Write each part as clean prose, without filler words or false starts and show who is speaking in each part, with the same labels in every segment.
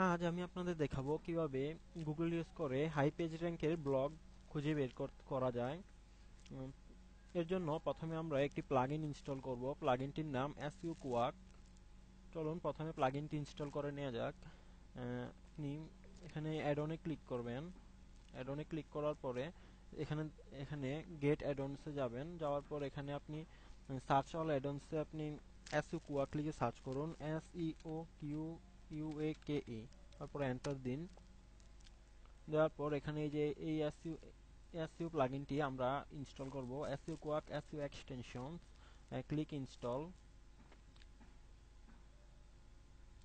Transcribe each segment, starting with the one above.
Speaker 1: আজ আমি আপনাদের দেখাবো কিভাবে গুগল ইউজ করে হাই পেজ র্যাঙ্কের ব্লগ খুঁজে বের করা যায়। উম, এর জন্য প্রথমে আমরা একটি প্লাগইন ইনস্টল করব। প্লাগইনটির নাম এসইউ কোয়াক। চলুন প্রথমে প্লাগইনটি ইনস্টল করে নেওয়া যাক। আপনি এখানে অ্যাড-অনে ক্লিক করবেন। অ্যাড-অনে ক্লিক করার পরে এখানে এখানে গেট অ্যাড-অনসে যাবেন। যাওয়ার পর এখানে আপনি সার্চ অল অ্যাড-অনসে আপনি এসইউ কোয়াক লিখে সার্চ করুন, SEOQUAKE। তারপরে এন্টার দিন। দেওয়ার পর এখানে এই যে এই এসইউ প্লাগইনটি আমরা ইনস্টল করব, SU quack SU extension. Click install.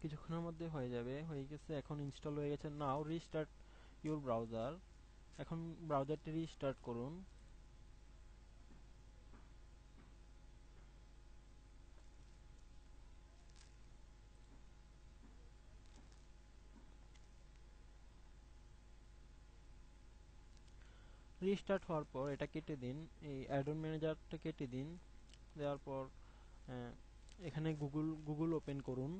Speaker 1: কিছুক্ষণের মধ্যে হয়ে যাবে, হয়ে গেছে, এখন ইনস্টল হয়ে গেছে। নাও রিস্টার্ট ইউর ব্রাউজার। এখন ব্রাউজারটি রিস্টার্ট করুন। রিস্টার্ট হওয়ার পর এটা কেটে দিন, এই অ্যাড-অন ম্যানেজারটা কেটে দিন। দেওয়ার পর এখানে গুগল ওপেন করুন।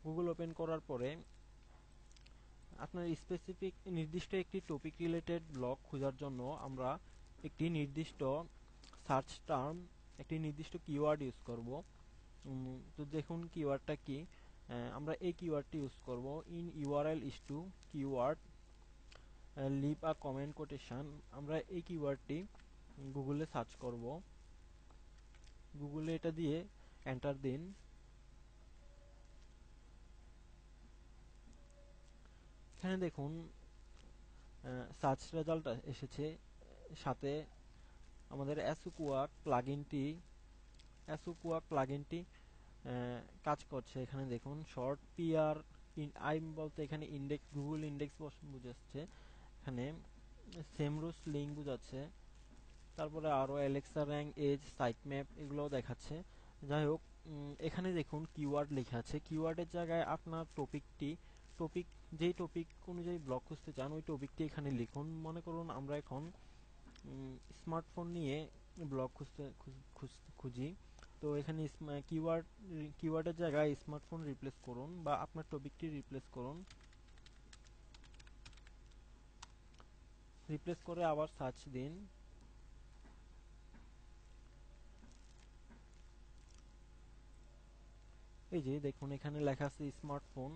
Speaker 1: গুগল ওপেন করার পরে আপনার স্পেসিফিক নির্দিষ্ট একটি টপিক রিলেটেড ব্লগ খোঁজার জন্য আমরা একটি নির্দিষ্ট সার্চ টার্ম, একটি নির্দিষ্ট কিওয়ার্ড ইউজ করব। তো দেখুন কিওয়ার্ডটা কি। আমরা এই কিওয়ার্ডটি ইউজ করব, in URL is to keyword leave a comment quotation. আমরা এই কিওয়ার্ডটি গুগলে সার্চ করব। গুগলে এটা দিয়ে এন্টার দিন। এখানে দেখুন সার্চ রেজাল্ট এসেছে, সাথে আমাদের এসইউ কোয়াক প্লাগইনটি কাজ করছে। এখানে দেখুন শর্ট পিআর ইন আইম বলতে এখানে ইন্ডেক্স, গুগল ইন্ডেক্স বুঝাচ্ছে, এখানে সেমরুস লিঙ্ক বুঝাচ্ছে, তারপরে আরো Alexa rank, age, site map এগুলোও দেখাচ্ছে। যাই হোক, এখানে দেখুন কিওয়ার্ড লেখা আছে। কিওয়ার্ডের জায়গায় আপনার টপিক যেই টপিক অনুযায়ী ব্লগ খুঁজতে চান ওই টপিকটি এখানে লিখুন। মনে করুন আমরা এখন স্মার্টফোন নিয়ে ব্লগ খুঁজি। তো এখানে কিওয়ার্ডের জায়গায় স্মার্টফোন রিপ্লেস করুন বা আপনার টপিকটি রিপ্লেস করুন। রিপ্লেস করে আবার সার্চ দিন। এই যে দেখুন এখানে লেখা আছে স্মার্টফোন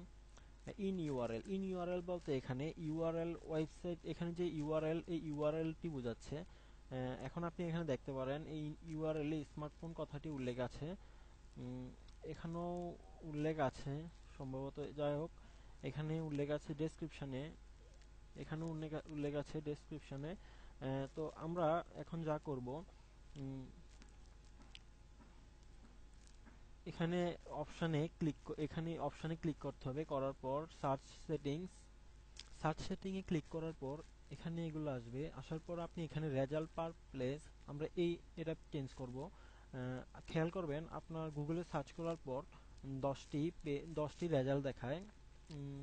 Speaker 1: ইন ইউআরএল বলতে এখানে ইউআরএল ওয়েবসাইট, এখানে যে ইউআরএল এই ইউআরএলটি বোঝাচ্ছে। এখন আপনি এখানে দেখতে পারেন এই ইউআরএল এ স্মার্টফোন কথাটি উল্লেখ আছে। এখানেও উল্লেখ আছে সম্ভবত। যাই হোক, এখানে উল্লেখ আছে ডেসক্রিপশনে, এখানে উল্লেখ আছে ডেসক্রিপশনে। তো আমরা এখন যা করব, এখানে অপশনে ক্লিক করতে হবে। করার পর সার্চ সেটিং এ ক্লিক করার পর এখানে এগুলো আসবে। আসার পর আপনি এখানে রেজাল্ট পার প্লেস, আমরা এটা চেঞ্জ করব। খেয়াল করবেন আপনার গুগলে সার্চ করার পর 10টি রেজাল্ট দেখায়,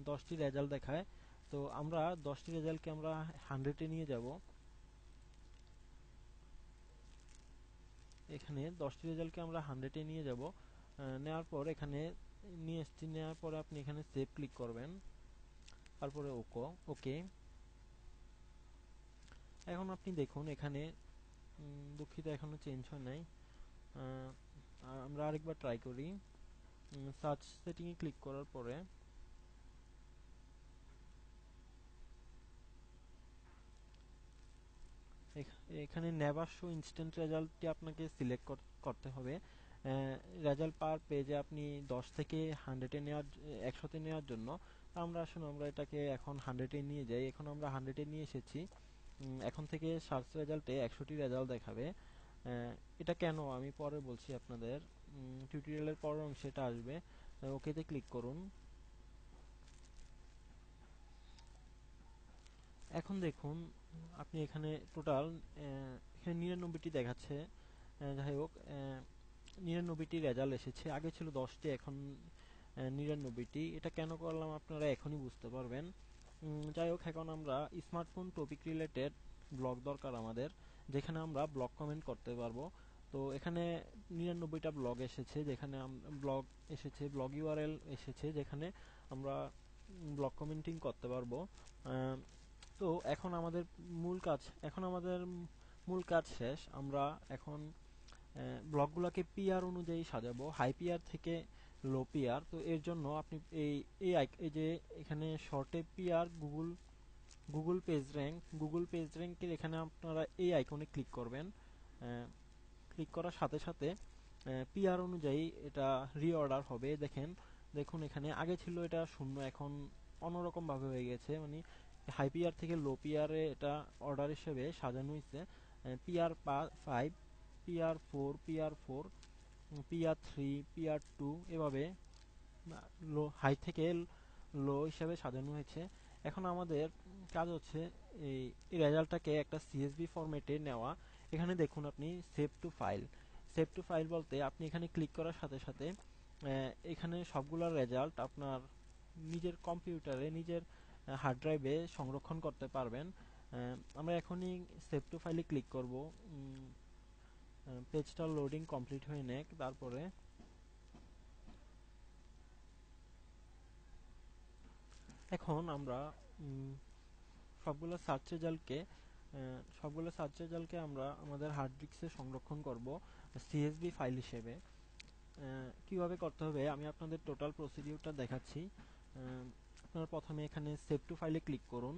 Speaker 1: 10টি রেজাল্ট দেখায়। তো আমরা 10টি রেজাল্টকে আমরা 100-এ নিয়ে যাব। এখানে 10টি রেজাল্টকে আমরা 100-এ নিয়ে যাব। নেওয়ার পর এখানে নিয়ে এসছি। নেওয়ার পরে আপনি এখানে সেভ ক্লিক করবেন, তারপরে ওকে। এখন আপনি দেখুন এখানে দুঃখিত এখনো চেঞ্জ হয় নাই। আমরা আরেকবার ট্রাই করি। সার্চ সেটিং এ ক্লিক করার পরে এখানে নেভার শো ইনস্ট্যান্ট রেজাল্টটি আপনাকে সিলেক্ট করতে হবে। রেজাল্ট পার পেজে আপনি 10 থেকে 100-তে নেওয়ার জন্য আমরা এটাকে এখন 100-এ নিয়ে যাই। এখন আমরা 100-এ নিয়ে এসেছি। এখন থেকে সার্চ রেজাল্টে 100টি রেজাল্ট দেখাবে। এটা কেন আমি পরে বলছি আপনাদের, টিউটোরিয়ালের পরের অংশে এটা আসবে। ওকেতে ক্লিক করুন। এখন দেখুন আপনি এখানে টোটাল এখানে 99টি দেখাচ্ছে। যাই হোক, 99টি রেজাল্ট এসেছে। আগে ছিল 10টি, এখন 99টি। এটা কেন করলাম আপনারা এখনই বুঝতে পারবেন। যাই হোক, এখন আমরা স্মার্টফোন টপিক রিলেটেড ব্লগ দরকার আমাদের, যেখানে আমরা ব্লগ কমেন্ট করতে পারবো। তো এখানে 99টা ব্লগ এসেছে, যেখানে ব্লগ এসেছে, ব্লগ ইউআরএল এসেছে, যেখানে আমরা ব্লগ কমেন্টিং করতে পারবো। তো এখন আমাদের মূল কাজ শেষ। আমরা এখন ব্লকগুলোকে পিআর অনুযায়ী সাজাবো, হাই পিআর থেকে লো পিআর। তো এর জন্য আপনি এই এই যে এখানে শর্টে পিআর গুগল পেজ র্যাঙ্কের এখানে আপনারা এই আইকনে ক্লিক করবেন। ক্লিক করার সাথে সাথে পিআর অনুযায়ী এটা রিঅর্ডার হবে। দেখুন এখানে আগে ছিল এটা 0, এখন অন্যরকম ভাবে হয়ে গেছে, মানে হাই পিআর থেকে লো পিআরে এটা অর্ডার হিসেবে সাজানো হয়েছে। পিআর 5, পিআর 4, পিআর 3, পিআর 2 এভাবে হাই থেকে লো হিসাবে সাজানো হয়েছে। এখন আমাদের কাজ হচ্ছে এই রেজাল্টটাকে একটা সিএসভি ফরম্যাটে নেওয়া। এখানে দেখুন আপনি সেভ টু ফাইল বলতে আপনি এখানে ক্লিক করার সাথে সাথে এখানে সবগুলা রেজাল্ট আপনার নিজের কম্পিউটারে, নিজের হার্ড ড্রাইভে সংরক্ষণ করতে পারবেন। আমরা এখনই সেভ টু ফাইলে ক্লিক করব। পেজটা লোডিং কমপ্লিট হয়ে নেক। তারপরে এখন আমরা সবগুলো সার্চ রেজাল্টকে আমরা আমাদের হার্ড ডিস্কে সংরক্ষণ করব সিএসভি ফাইল হিসেবে। কিভাবে করতে হবে আমি আপনাদের টোটাল প্রসিডিউরটা দেখাচ্ছি। আপনারা প্রথমে এখানে সেভ টু ফাইলে ক্লিক করুন।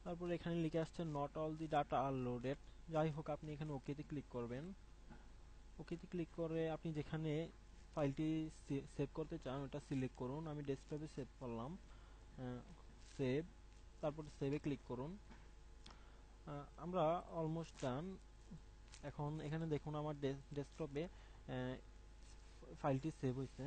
Speaker 1: তারপরে এখানে লিখে আসছে not all the data are loaded. যাই হোক, আপনি এখানে ওকেতে ক্লিক করবেন। ওকেতে ক্লিক করে আপনি যেখানে ফাইলটি সেভ করতে চান ওটা সিলেক্ট করুন। আমি ডেস্কটপে সেভ করলাম। সেভ, তারপরে সেভে ক্লিক করুন। আমরা অলমোস্ট ডান। এখন এখানে দেখুন আমার ডেস্কটপে ফাইলটি সেভ হয়েছে।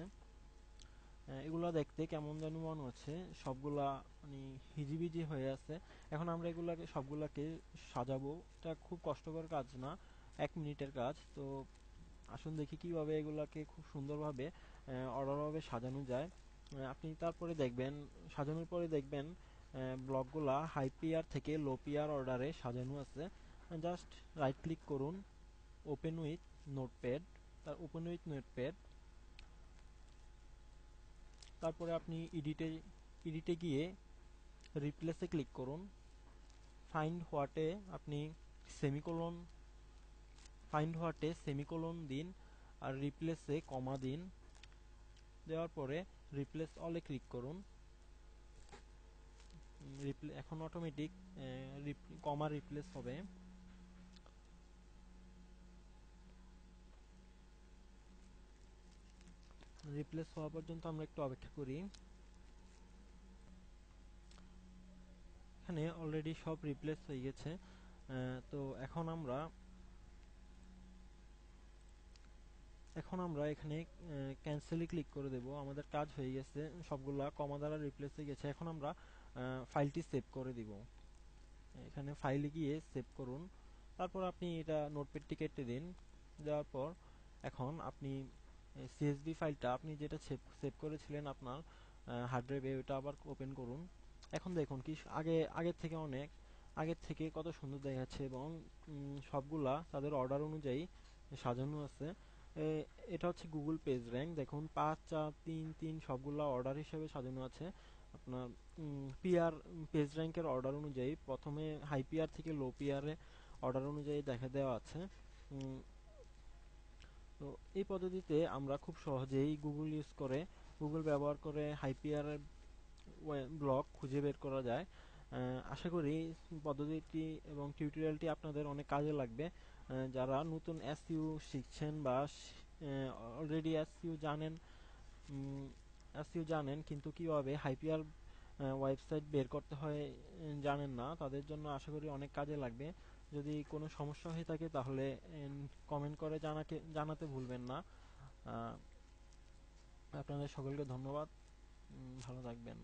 Speaker 1: এগুলা দেখতে কেমন যেন মনে হচ্ছে, সবগুলা মানে হিজিবিজি হয়ে আছে। এখন আমরা সবগুলাকে সাজাবো। এটা খুব কষ্টকর কাজ না, 1 মিনিটের কাজ। তো আসুন দেখি কিভাবে এগুলাকে খুব সুন্দরভাবে অর্ডারভাবে সাজানো যায়। আপনি তারপরে দেখবেন, সাজানোর পরে দেখবেন ব্লকগুলা হাই পিআর থেকে লো পিআর অর্ডারে সাজানো আছে। জাস্ট রাইট ক্লিক করুন, ওপেন উইথ নোটপ্যাড। তারপরে আপনি এডিটে গিয়ে রিপ্লেসে ক্লিক করুন। ফাইন্ড হোয়াটে আপনি সেমিকোলন দিন, আর রিপ্লেসে কমা দিন। দেওয়ার পরে রিপ্লেস অলে ক্লিক করুন। এখন অটোমেটিক কমা রিপ্লেস হবে। রিপ্লেস হওয়া পর্যন্ত আমরা একটু অপেক্ষা করি। এখানে অলরেডি সব রিপ্লেস হয়ে গেছে। তো এখন আমরা এখানে ক্যান্সেলে ক্লিক করে দেব। আমাদের কাজ হয়ে গেছে, সবগুলা কমা দ্বারা রিপ্লেস হয়ে গেছে। এখন আমরা ফাইলটি সেভ করে দিব। এখানে ফাইলে গিয়ে সেভ করুন। তারপর আপনি এটা নোটপ্যাডটি কেটে দিন। দেওয়ার পর এখন আপনি সিএসভি ফাইলটা আপনি যেটা সেভ করেছিলেন আপনার হার্ড ড্রাইভে, ওটা আবার ওপেন করুন। এখন দেখুন কি আগের থেকে কত সুন্দর দেখাচ্ছে, এবং সবগুলা তাদের অর্ডার অনুযায়ী সাজানো আছে। এটা হচ্ছে গুগল পেজ র্যাঙ্ক। দেখুন 5, 4, 3, 3 সবগুলা অর্ডার হিসেবে সাজানো আছে। আপনার পিআর পেজ র্যাঙ্কের অর্ডার অনুযায়ী প্রথমে হাই পিআর থেকে লো পিআরে অর্ডার অনুযায়ী দেখা দেওয়া আছে। তো এই পদ্ধতিতে আমরা খুব সহজেই গুগল ব্যবহার করে হাই পিআর ব্লগ খুঁজে বের করা যায়। আশা করি পদ্ধতিটি এবং টিউটোরিয়ালটি আপনাদের অনেক কাজে লাগবে। যারা নতুন এসইও শিখছেন বা অলরেডি এসইও জানেন কিন্তু কিভাবে হাইপিআর ওয়েবসাইট বের করতে হয় জানেন না, তাদের জন্য আশা করি অনেক কাজে লাগবে। যদি কোনো সমস্যা হয়ে থাকে তাহলে কমেন্ট করে জানাতে ভুলবেন না। আপনাদের সকলকে ধন্যবাদ। ভালো থাকবেন।